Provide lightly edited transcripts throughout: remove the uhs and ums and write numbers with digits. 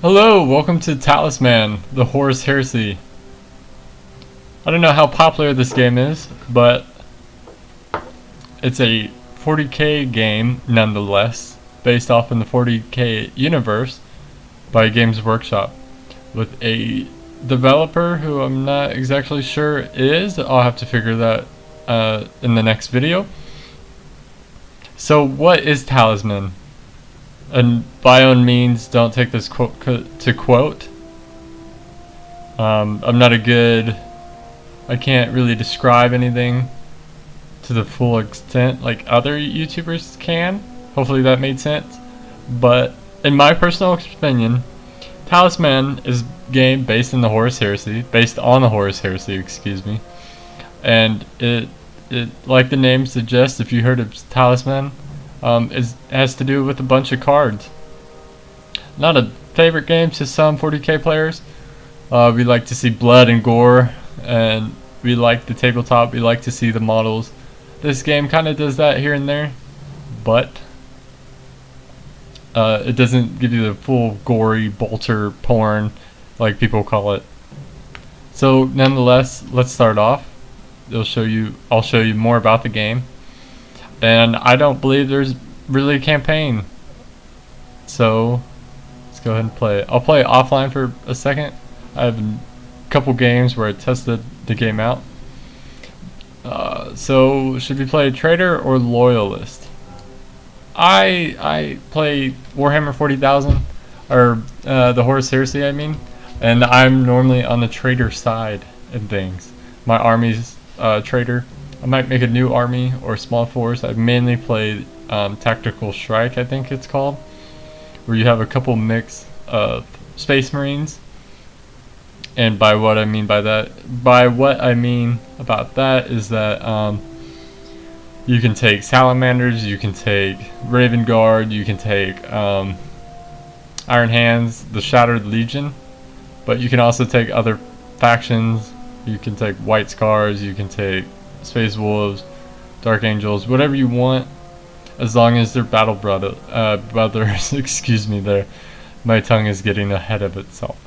Hello, welcome to Talisman, the Horus Heresy. I don't know how popular this game is, but it's a 40k game nonetheless, based off in the 40k universe by Games Workshop, with a developer who I'm not exactly sure is. I'll have to figure that in the next video. So what is Talisman? And by all means, don't take this quote to quote. I'm not a good... I can't really describe anything to the full extent like other YouTubers can. Hopefully that made sense. But in my personal opinion, Talisman is a game based on the Horus Heresy, excuse me. And it like the name suggests, if you heard of Talisman, has to do with a bunch of cards. Not a favorite game to some 40k players. We like to see blood and gore, and we like the tabletop, we like to see the models. This game kind of does that here and there, but it doesn't give you the full gory bolter porn like people call it. So nonetheless, let's start off. I'll show you more about the game. And I don't believe there's really a campaign. So let's go ahead and play it. I'll play it offline for a second. I have a couple games where I tested the game out. So should we play Traitor or Loyalist? I play Warhammer 40,000, or the Horus Heresy I mean, and I'm normally on the Traitor side of things. My army's Traitor. I might make a new army or small force. I mainly play Tactical Strike, I think it's called, where you have a couple mix of Space Marines. And by what I mean about that is that you can take Salamanders, you can take Raven Guard, you can take Iron Hands, the Shattered Legion, but you can also take other factions. You can take White Scars, you can take Space Wolves, Dark Angels, whatever you want, as long as they're battle brothers. Excuse me, there, my tongue is getting ahead of itself.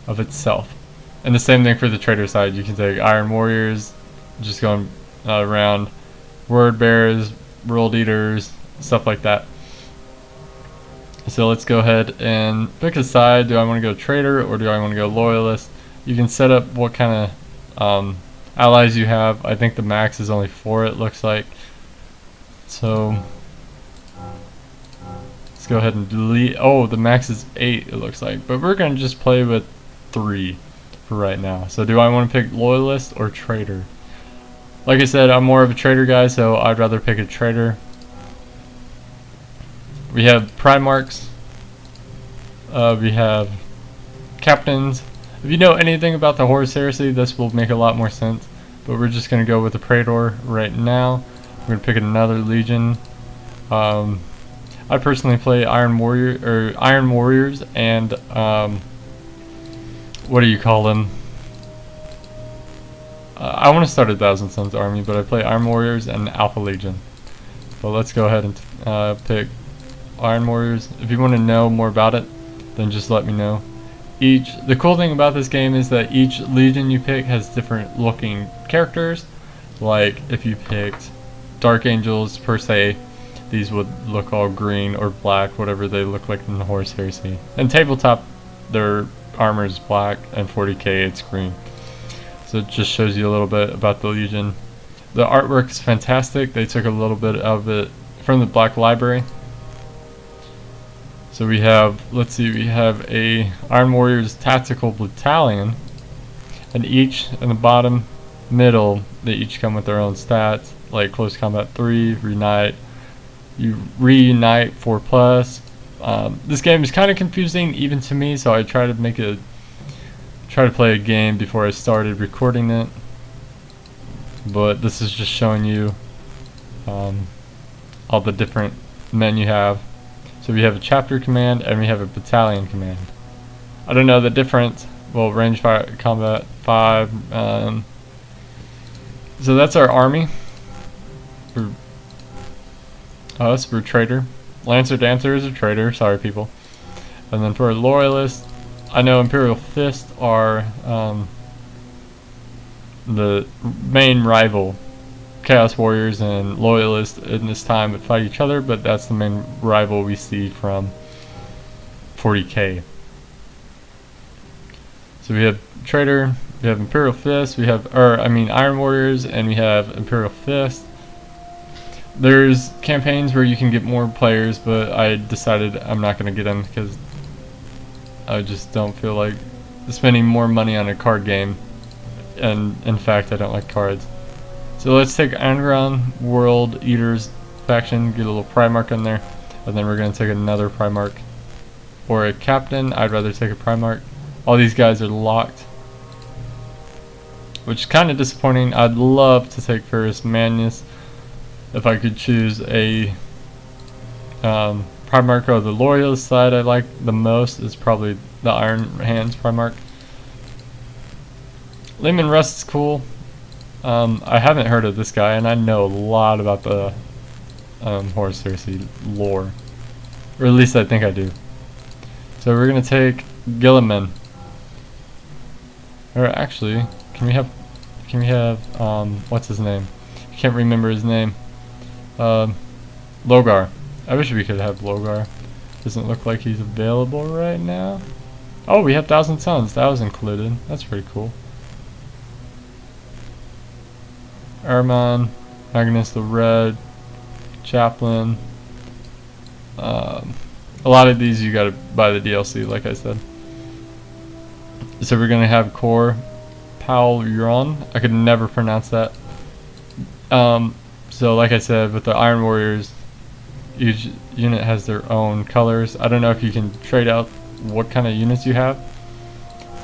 And the same thing for the Traitor side. You can take Iron Warriors, just going around, Word Bearers, World Eaters, stuff like that. So let's go ahead and pick a side. Do I want to go Traitor or do I want to go Loyalist? You can set up what kind of allies you have. I think the max is only 4, it looks like. So let's go ahead and delete. Oh, the max is 8, it looks like. But we're going to just play with 3 for right now. So do I want to pick Loyalist or Traitor? Like I said, I'm more of a Traitor guy, so I'd rather pick a Traitor. We have Primarchs. We have Captains. If you know anything about the Horus Heresy, this will make a lot more sense. But we're just going to go with the Praetor right now. We're going to pick another Legion. I personally play Iron Warriors and what do you call them? I want to start a Thousand Sons army, but I play Iron Warriors and Alpha Legion. But let's go ahead and pick Iron Warriors. If you want to know more about it, then just let me know. The cool thing about this game is that each Legion you pick has different looking characters. Like if you picked Dark Angels per se, these would look all green or black, whatever they look like in the Horus Heresy. And tabletop, their armor is black, and 40k it's green. So it just shows you a little bit about the Legion. The artwork is fantastic. They took a little bit of it from the Black Library. So we have, let's see, we have a Iron Warriors Tactical Battalion, and each in the bottom, middle, they each come with their own stats, like Close Combat 3, Reunite, you reunite 4+. This game is kind of confusing even to me, so I try to play a game before I started recording it. But this is just showing you all the different men you have. So we have a chapter command and we have a battalion command. I don't know the difference. Well, range fire, combat 5. So that's our army. For us, we're Traitor. Lancer Dancer is a traitor, sorry people. And then for loyalists, I know Imperial Fist are the main rival. Chaos Warriors and Loyalists in this time would fight each other, but that's the main rival we see from 40k. So we have Traitor, we have Imperial Fist, we have, Iron Warriors, and we have Imperial Fist. There's campaigns where you can get more players, but I decided I'm not going to get them because I just don't feel like spending more money on a card game, and in fact I don't like cards. So let's take Underground World Eaters faction, get a little Primarch in there, and then we're going to take another Primarch. Or a Captain. I'd rather take a Primarch. All these guys are locked, which is kind of disappointing. I'd love to take Ferrus Manus if I could choose a Primarch. Or the Loyalist side I like the most is probably the Iron Hands Primarch. Lehman Russ is cool. I haven't heard of this guy, and I know a lot about the Horus Heresy lore, or at least I think I do. So we're gonna take Gilliman, or actually, can we have what's his name? I can't remember his name. Logar. I wish we could have Logar. Doesn't look like he's available right now. Oh, we have Thousand Suns. That was included. That's pretty cool. Armand, Magnus the Red, Chaplain. A lot of these you gotta buy the DLC, like I said. So we're gonna have Core Paulion. I could never pronounce that. So like I said, with the Iron Warriors, each unit has their own colors. I don't know if you can trade out what kind of units you have.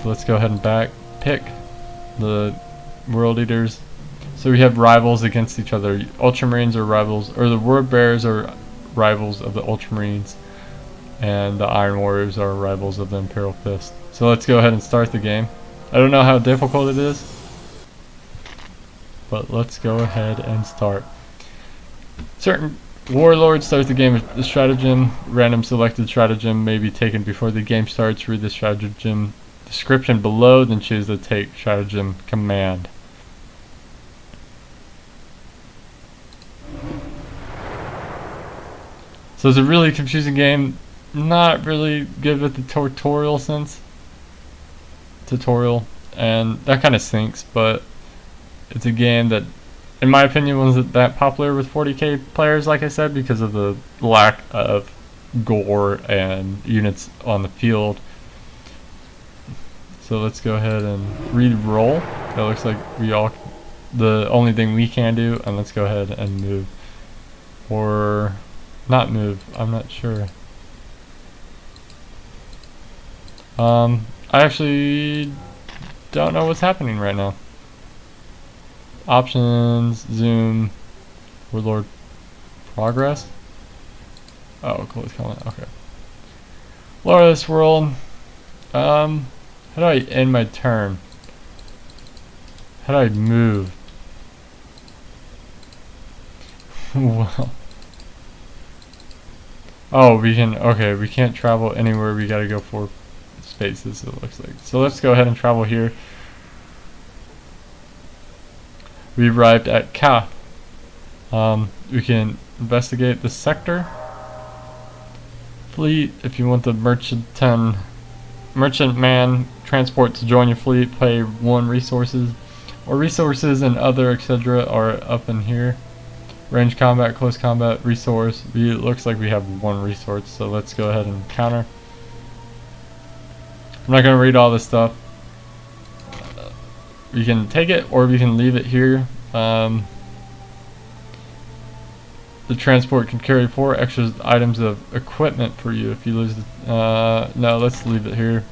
So let's go ahead and pick the World Eaters. So we have rivals against each other. Ultramarines are rivals, or the Word Bearers are rivals of the Ultramarines, and the Iron Warriors are rivals of the Imperial Fist. So let's go ahead and start the game. I don't know how difficult it is, but let's go ahead and start. Certain warlords start the game with the stratagem. Random selected stratagem may be taken before the game starts. Read the stratagem description below, then choose the take stratagem command. So it's a really confusing game, not really good with the tutorial and that kind of sinks, but it's a game that, in my opinion, wasn't that popular with 40k players, like I said, because of the lack of gore and units on the field. So let's go ahead and re-roll. It looks like the only thing we can do, and let's go ahead and move. Or not move, I'm not sure. I actually don't know what's happening right now. Options, zoom, warlord, progress. Oh, close comment. Okay. Loyalist world. How do I end my turn? How do I move? Well. Oh, we can. Okay, we can't travel anywhere. We gotta go for spaces. It looks like. So let's go ahead and travel here. We arrived at Ka. We can investigate the sector. Fleet. If you want the merchantman transport to join your fleet, pay 1 resources, or resources and other etc. are up in here. Range combat, close combat, resource. It looks like we have 1 resource, so let's go ahead and counter. I'm not going to read all this stuff. We can take it or we can leave it here. The transport can carry 4 extra items of equipment for you if you lose the... no, let's leave it here.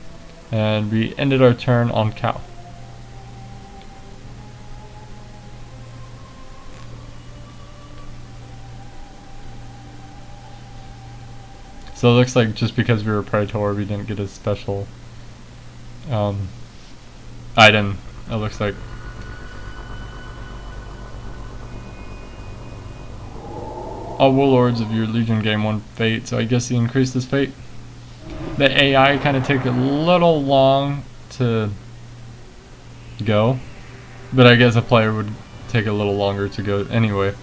And we ended our turn on Cow. So it looks like just because we were Praetor, we didn't get a special item, it looks like. All warlords of your legion gain 1 fate, so I guess he increased his fate. The AI kind of take a little long to go, but I guess a player would take a little longer to go anyway.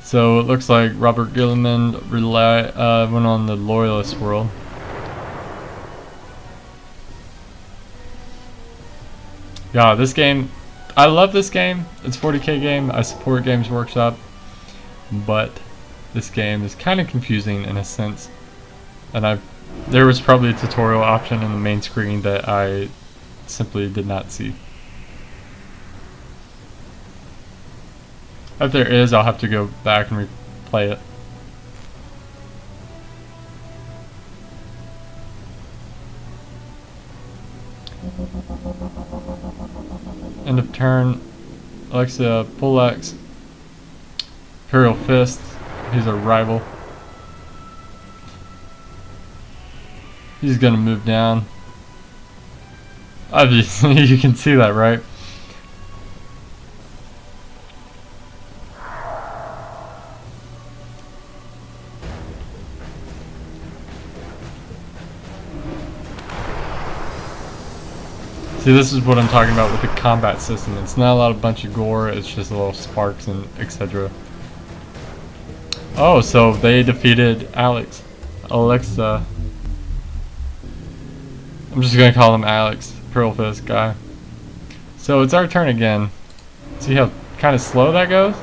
So it looks like Robert Gilliman went on the Loyalist world. Yeah, this game, I love this game. It's a 40k game. I support Games Workshop, but this game is kind of confusing in a sense. And there was probably a tutorial option in the main screen that I simply did not see. If there is, I'll have to go back and replay it. End of turn. Alexa, pull X. Imperial Fist. He's our rival. He's gonna move down. Obviously, you can see that, right? See, this is what I'm talking about with the combat system. It's not a lot of bunch of gore, it's just a little sparks and etc. Oh, so they defeated Alexa. I'm just gonna call him Alex, Pearl Fist guy. So it's our turn again. See how kind of slow that goes?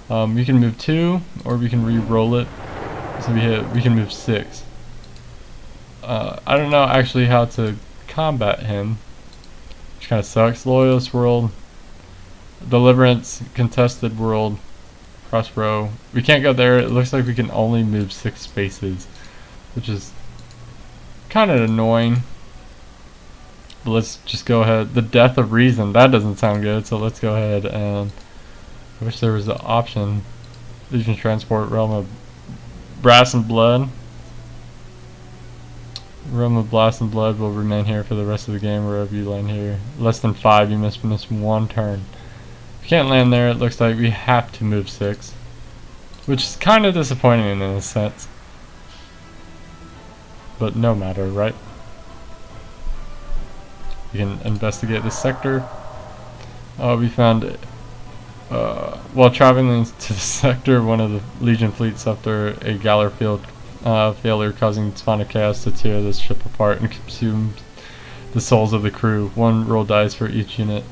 You can move 2, or we can re-roll it. So we can move 6. I don't know actually how to combat him, which kind of sucks. Loyalist world, Deliverance, contested world, crossrow. We can't go there. It looks like we can only move 6 spaces, which is kind of annoying. But let's just go ahead. The Death of Reason, that doesn't sound good, so let's go ahead and I wish there was an option. Legion Transport, Realm of Brass and Blood. Realm of Blast and Blood will remain here for the rest of the game wherever you land here. Less than 5, you must miss 1 turn. If you can't land there, it looks like we have to move 6. Which is kind of disappointing in a sense. But no matter, right? We can investigate this sector. We found, while traveling to the sector, one of the Legion fleet suffered a Galler field failure, causing sonic chaos to tear this ship apart and consume the souls of the crew. 1 roll dice for each unit.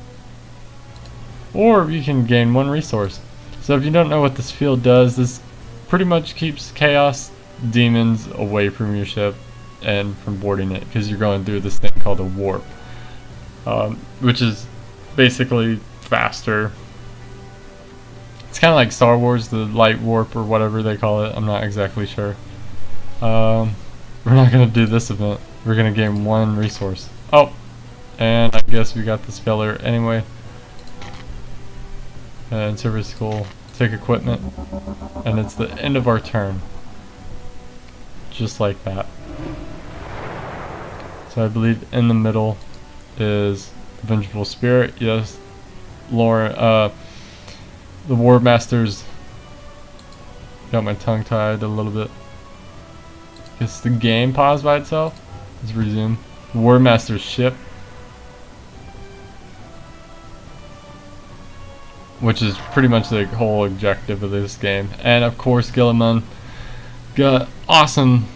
Or you can gain 1 resource. So if you don't know what this field does, this pretty much keeps chaos demons away from your ship and from boarding it, because you're going through this thing called a warp. Which is basically faster. It's kind of like Star Wars, the light warp or whatever they call it. I'm not exactly sure. We're not going to do this event. We're going to gain 1 resource. Oh, and I guess we got this failure anyway. And service school, take equipment, and it's the end of our turn. Just like that. So I believe in the middle is the Vengeful Spirit. Yes, Lauren, the War Masters. Got my tongue tied a little bit. Guess the game paused by itself. Let's resume. The War Master's ship, which is pretty much the whole objective of this game. And of course, Gilliman got awesome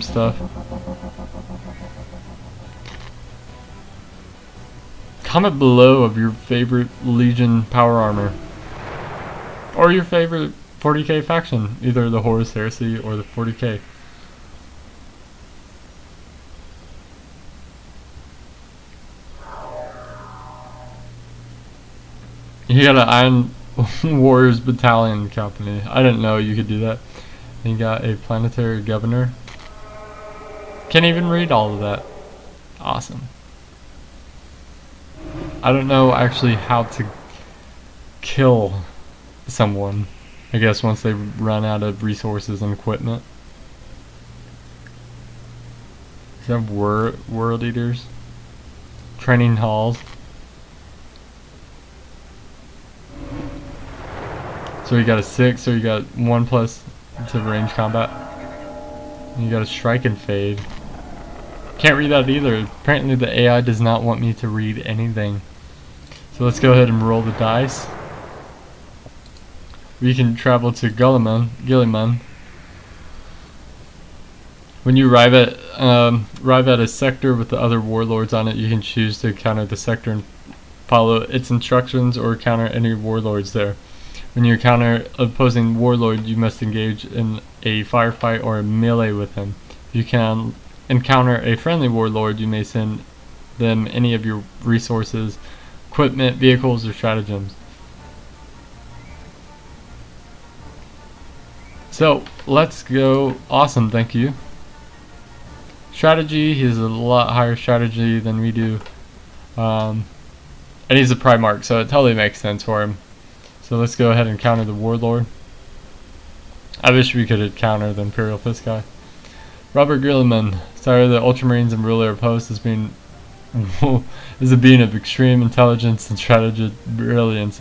stuff. Comment below of your favorite Legion power armor, or your favorite 40k faction, either the Horus, Heresy, or the 40k. You got an Iron Warriors Battalion company. I didn't know you could do that. And you got a planetary governor. Can't even read all of that. Awesome. I don't know actually how to kill someone. I guess once they run out of resources and equipment. Is that world eaters? Training halls. So you got a 6, so you got 1+ to range combat. You got a strike and fade. Can't read that either. Apparently the AI does not want me to read anything. So let's go ahead and roll the dice. We can travel to Gilliman. When you arrive at a sector with the other warlords on it, you can choose to counter the sector and follow its instructions or counter any warlords there. When you encounter opposing warlord, you must engage in a firefight or a melee with him. If you can encounter a friendly warlord, you may send them any of your resources, equipment, vehicles, or stratagems. So let's go. Awesome, thank you. Strategy, he has a lot higher strategy than we do. And he's a Primarch, so it totally makes sense for him. So let's go ahead and counter the Warlord. I wish we could counter the Imperial Fist guy. Robert Gilliman, sire of the Ultramarines and ruler of hosts, is a being of extreme intelligence and strategic brilliance.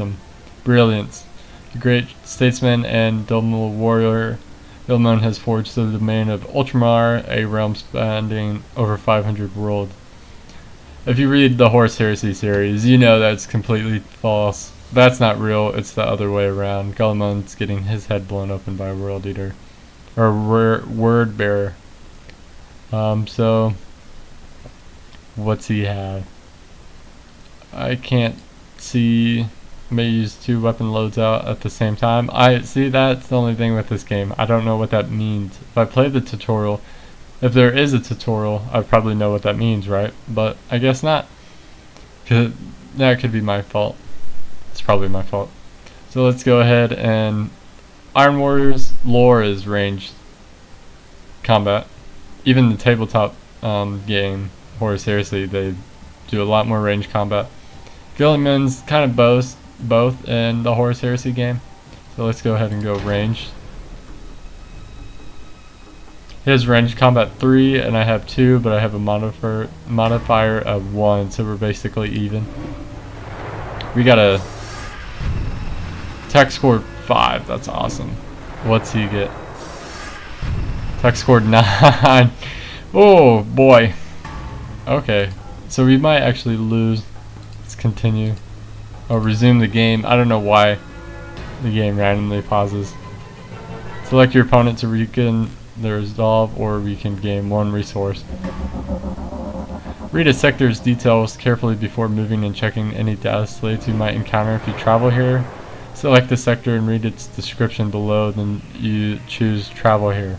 The great statesman and dominable warrior, Gilliman has forged the domain of Ultramar, a realm spanning over 500 worlds. If you read the Horus Heresy series, you know that's completely false. That's not real, it's the other way around. Gilliman's getting his head blown open by a world eater. Or word bearer. So what's he have? I can't see. May use 2 weapon loads out at the same time. I see, that's the only thing with this game. I don't know what that means. If I play the tutorial, if there is a tutorial, I probably know what that means, right? But I guess not. Cause that could be my fault. It's probably my fault. So let's go ahead and Iron Warriors lore is ranged combat. Even the tabletop game, Horus Heresy, they do a lot more range combat. Gilliman's kind of both in the Horus Heresy game. So let's go ahead and go range. He has range combat 3 and I have 2, but I have a modifier of 1, so we're basically even. We got a tech score 5, that's awesome. What's he get? Tech scored 9. Oh boy. Okay, so we might actually lose. Let's continue. Or resume the game. I don't know why the game randomly pauses. Select your opponent to weaken their resolve, or we can gain 1 resource. Read a sector's details carefully before moving and checking any data slates you might encounter if you travel here. Select the sector and read its description below, then you choose travel here.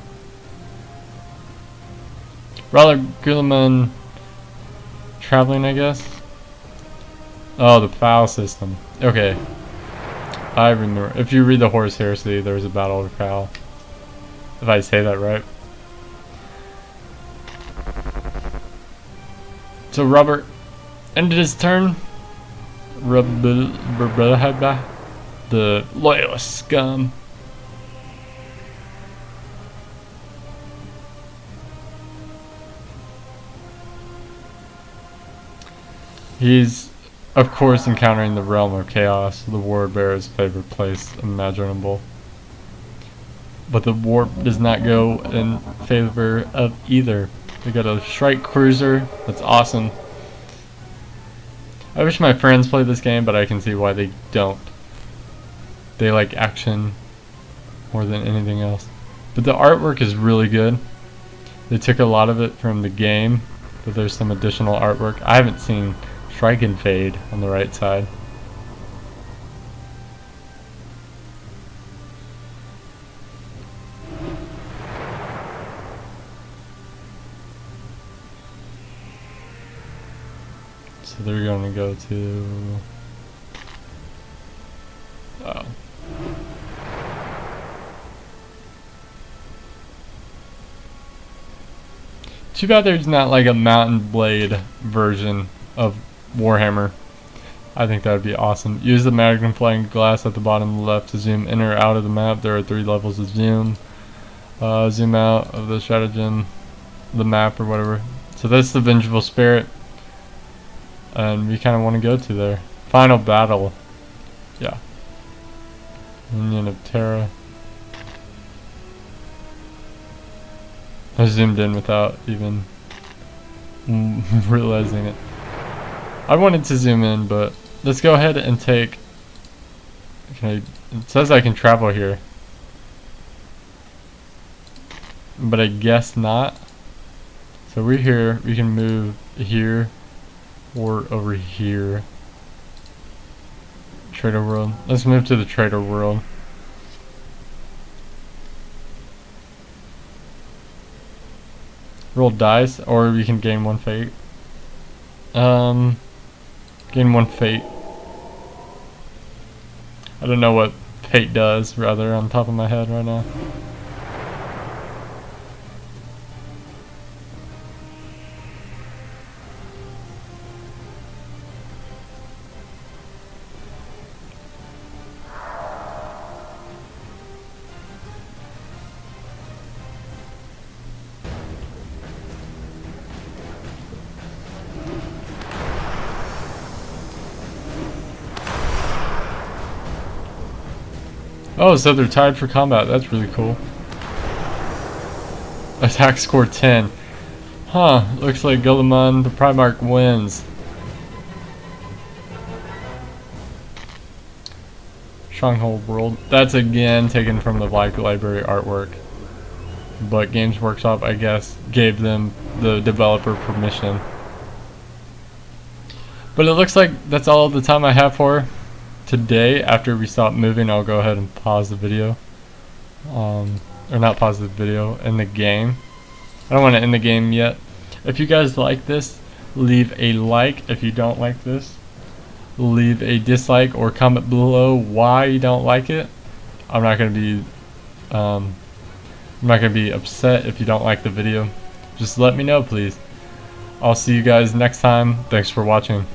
Robert Gilliman traveling, I guess. Oh, the POW system. Okay. I remember. If you read the Horus Heresy, there's a battle of POW. If I say that right. So Robert ended his turn. The loyalist scum. He's, of course, encountering the realm of chaos, the ward bearer's favorite place imaginable. But the warp does not go in favor of either. We got a strike cruiser, that's awesome. I wish my friends played this game, but I can see why they don't. They like action more than anything else. But the artwork is really good. They took a lot of it from the game, but there's some additional artwork. I haven't seen Strike and Fade on the right side. So they're going to go to... oh. Too bad there's not like a Mountain Blade version of Warhammer. I think that would be awesome. Use the magnifying glass at the bottom left to zoom in or out of the map. There are 3 levels of zoom. Zoom out of the stratagem, the map or whatever. So that's the Vengeful Spirit. And we kind of want to go to there. Final battle. Yeah. Union of Terra. I zoomed in without even realizing it. I wanted to zoom in, but let's go ahead and take... it says I can travel here, but I guess not. So we're here, we can move here or over here. Trader world. Let's move to the trader world. Roll dice, or we can gain one fate. Gain one fate. I don't know what fate does, rather, on top of my head right now. Oh, so they're tied for combat. That's really cool. Attack score 10. Huh, looks like Guilliman the Primarch wins. Stronghold World. That's again taken from the Black Library artwork. But Games Workshop, I guess, gave them, the developer, permission. But it looks like that's all the time I have for today. After we stop moving, I'll go ahead and pause the video. Or not pause the video, in the game. I don't want to end the game yet. If you guys like this, leave a like. If you don't like this, leave a dislike or comment below why you don't like it. I'm not gonna be upset if you don't like the video. Just let me know, please. I'll see you guys next time. Thanks for watching.